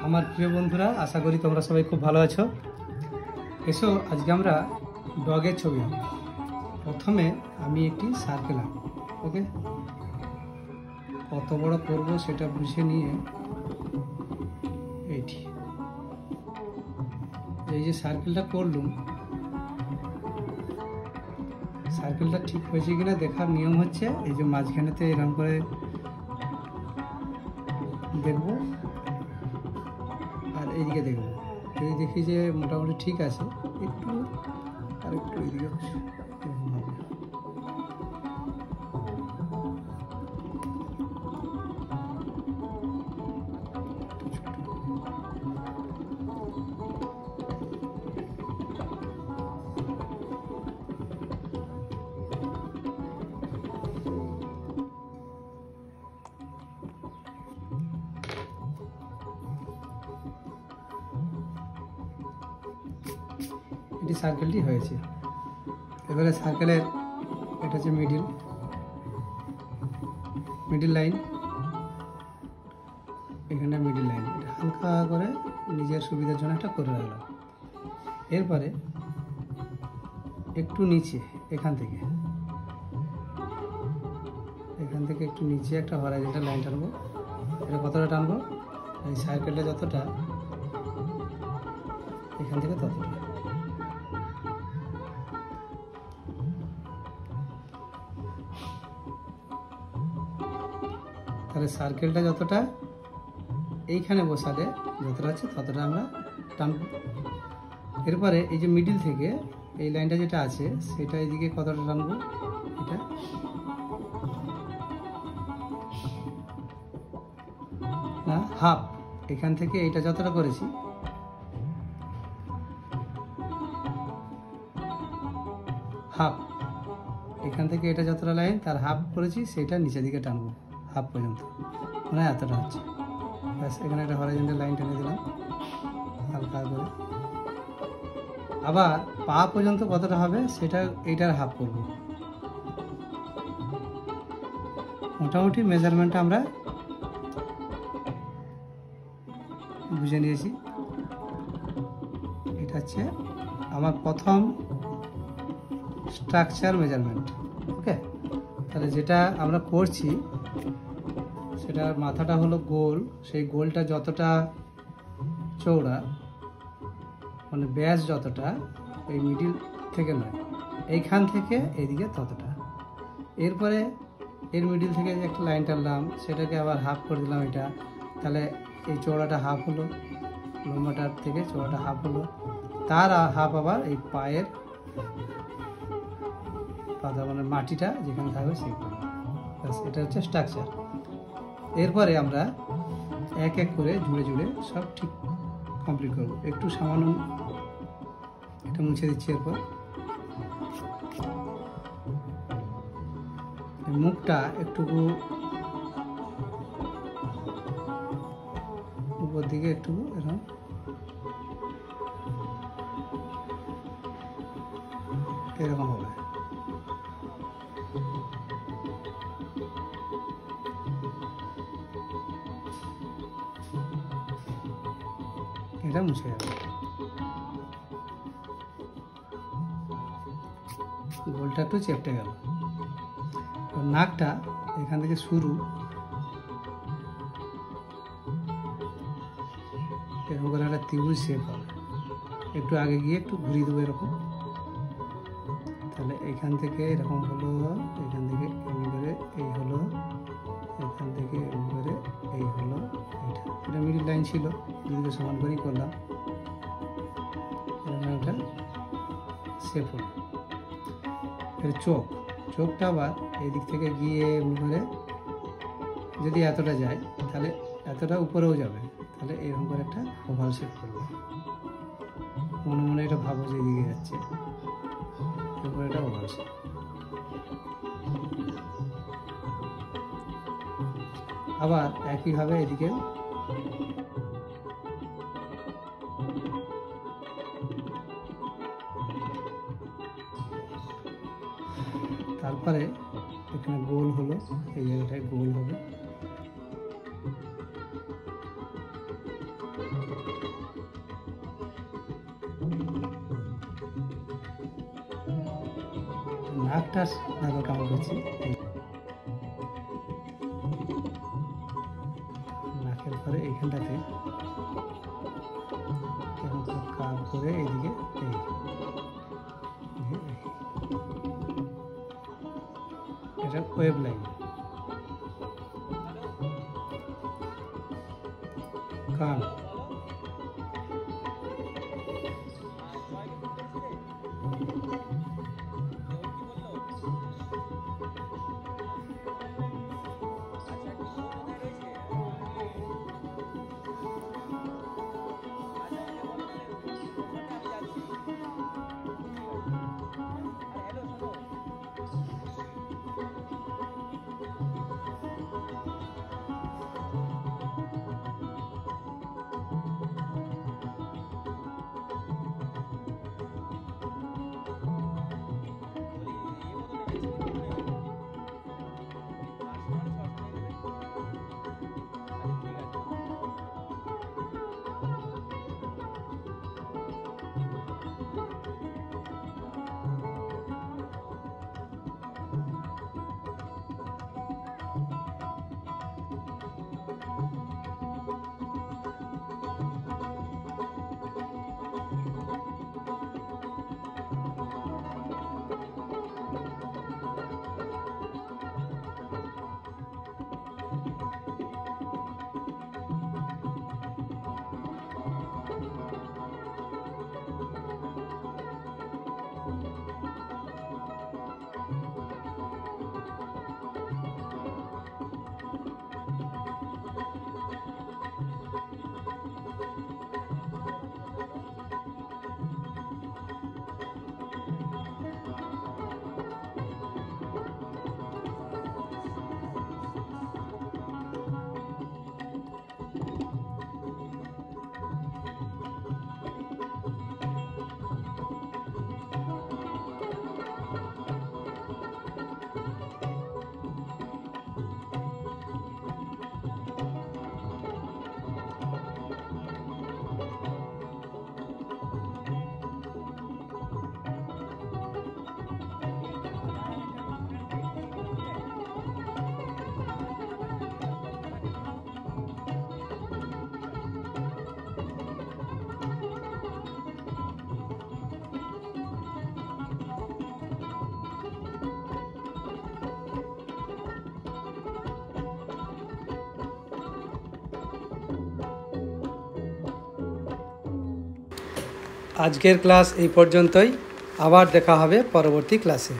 আমার প্রিয় বন্ধুরা, আশা করি তোমরা সবাই খুব ভালো আছো। এসো আজকে আমরা ডগের ছবি আঁকব। প্রথমে আমি একটি সার্কেল আঁকব। ওকে, কত বড় করব সেটা বুঝে নিয়ে এই যে সার্কেলটা করলুম, সার্কেলটা ঠিক হয়েছে কিনা দেখার নিয়ম হচ্ছে এই যে মাঝখানেতে এরকম করে দেখব আর এইদিকে দেখব। যদি দেখি যে মোটামুটি ঠিক আছে, একটু আর একটু এইদিকে এটি সার্কেলটি হয়েছে। এবারে সার্কেলের এটা হচ্ছে মিডিল লাইন, এখানে মিডিল লাইন, এটা হালকা করে নিজের সুবিধার জন্য একটা করে রাখলাম। এরপরে একটু নিচে এখান থেকে একটু নিচে একটা হরাইজন্টাল লাইন টানবো। এটা কতটা টানবো? এই সার্কেলটা যতটা, এখান থেকে ততটা। তাহলে সার্কেলটা যতটা এইখানে বসালে যতটা আছে ততটা আমরা টানব। এরপরে এই যে মিডিল থেকে এই লাইনটা যেটা আছে সেটা এইদিকে কতটা টানবো, এটা না হাফ। এখান থেকে এইটা যতটা করেছি হাফ, এখান থেকে এটা যতটা লাইন তার হাফ করেছি, সেটা নিচের দিকে টানবো হাফ পর্যন্ত, মানে এতটা হচ্ছে। ব্যাস, এখানে একটা হরাইজন্টাল লাইন টেনে দিলাম হালকা করে। আবার পা পর্যন্ত কতটা হবে সেটা এইটার হাফ করব। মোটামুটি মেজারমেন্টটা আমরা বুঝে নিয়েছি। এটা হচ্ছে আমার প্রথম স্ট্রাকচার মেজারমেন্ট। ওকে, তাহলে যেটা আমরা করছি সেটা মাথাটা হলো গোল, সেই গোলটা যতটা চওড়া, মানে ব্যাস যতটা, এই মিডিল থেকে নয়, এইখান থেকে এইদিকে ততটা। এরপরে এর মিডিল থেকে যে একটা লাইন টানলাম সেটাকে আবার হাফ করে দিলাম এটা, তাহলে এই চওড়াটা হাফ হলো, লম্বাটার থেকে চওড়াটা হাফ হলো। তার হাফ আবার এই পায়ের পাতা, মানে মাটিটা যেখানে থাকবে সেইখানে। ব্যাস, এটা হচ্ছে স্ট্রাকচার। এরপরে আমরা এক এক করে জুড়ে সব ঠিক কমপ্লিট করব। একটু সামান্য এটা মুছে দিচ্ছি। এরপর মুখটা একটুকু উপর দিকে একটু এরকম হবে। এটা মুছে যাবে। গোলটা একটু চেপটে গেল। নাকটা এখান থেকে শুরু এরকম করে একটা ত্রিভুজ শেপ হবে। একটু আগে গিয়ে একটু ঘুরিয়ে দেবো এরকম, তাহলে এখান থেকে এরকম হলো, এখান থেকে এমনি করে এই হলো, এখান থেকে এমনি করে এই হলো। এটা মিডিল লাইন ছিল, দুদিকে সমান করেই করলাম। একটা শেপ হলো। এর চোখটা আবার এই দিক থেকে গিয়ে এমনি করে, যদি এতটা যায় তাহলে এতটা উপরেও যাবে, তাহলে এরকম করে একটা ওভাল শেপ করবো। মনে মনে এটা ভাবো যে এদিকে যাচ্ছে, এরপর এটা ওভাল শেপ। আবার একইভাবে এদিকে তারপরে এখানে গোল হলো, এই জায়গাটায় গোল হবে। নাকটা দেখো কেমন করছি, নাকের পরে এইখানটাতে কাজ করে এইদিকে এটা ওয়েব লাইন। কান আজকের ক্লাস এই পর্যন্তই। আবার দেখা হবে পরবর্তী ক্লাসে।